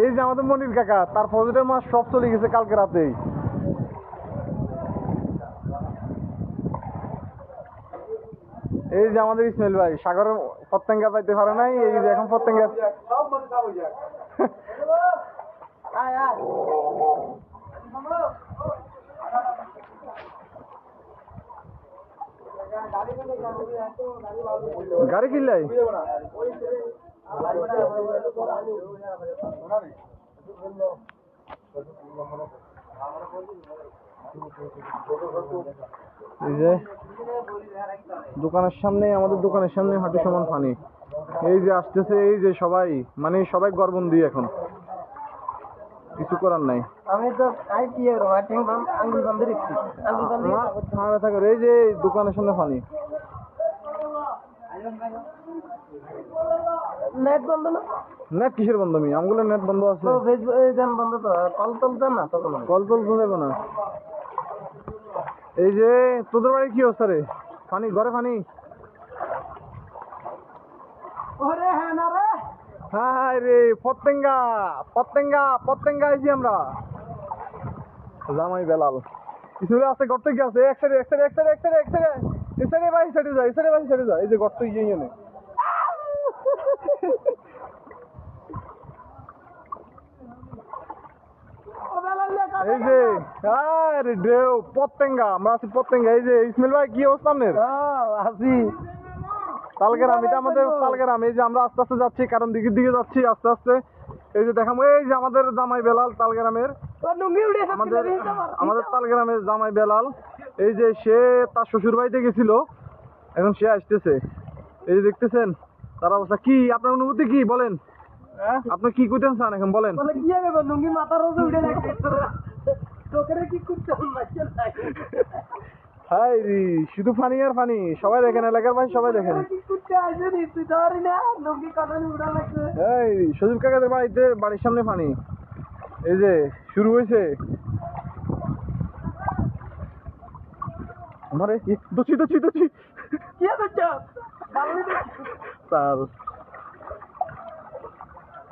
এই যে আমাদের মনির কাকা, তার ফজরের মাছ সব চলে গেছে কালকে রাতেই। এই যে আমাদের ইসমাইল ভাই সাগরের পতেঙ্গা পাইতে পারে নাই, এই যে এখন পতেঙ্গা গাড়ি কিনলাই এই যে দোকানের সামনে, আমাদের দোকানের সামনে হাঁটু সমান পানি। এই যে আসতেছে, এই যে সবাই মানে সবাই গড়বন্দি, এখন কিছু করার নাই। আমি তো আঙ্গুল বান্ধে রেখেছি, আঙ্গুল বান্ধে ব্যথা করে। এই যে দোকানের সামনে পানি। নেট বন্ধ না? নেট কিসের বন্ধ? আমি আমগুলো নেট বন্ধ আছে, বন্ধ তো কল তুলতে না, তখন কল তুলতে দেবো না। এই যে তোদের বাড়ি কি অবস্থা রে? পানি, ঘরে পানি? হ্যাঁ রে, পতেঙ্গা পতেঙ্গা পতেঙ্গা আইছি আমরা। জামাই বেলাল কিছু আছে, গর্ত কি আছে? এক সাইডে এক সাইডে এক সাইডে এক সাইডে এক সাইডে এই সাইডে বাই সাইডে যায়, এই সাইডে বাই সাইডে যায়। এই যে গর্ত ইয়ে নেই। এই যে আরে ঢেউ পতেঙ্গা, আমরা আছি পতেঙ্গা। এই যে ইসমাইল ভাই কি অবস্থা আপনার? আছি তালগ্রাম, এটা আমাদের তালগ্রাম। এই যে আমরা আস্তে আস্তে যাচ্ছি, কারণ দিকের দিকে যাচ্ছি আস্তে আস্তে। এই যে দেখাবো, এই যে আমাদের জামাই বেলাল তালগ্রামের, আমাদের তালগ্রামের জামাই বেলাল। এই যে সে তার শ্বশুর বাড়িতে গেছিল, এখন সে আসতেছে। এই যে দেখতেছেন তার অবস্থা কি, আপনার অনুভূতি কি বলেন? আপনি কি করতেন চান এখন বলেন? কি হবে লুঙ্গি মাথার রোজে উঠে দেখতে চোখের কি করতে হাই রে, শুধু ফানি আর ফানি। সবাই দেখেন, এলাকার ভাই সবাই দেখেন। এই সজীব কাকাদের বাড়িতে, বাড়ির সামনে ফানি। এই যে শুরু হয়েছে। আমারে দোচি দোচি দোচি কি করছো? তার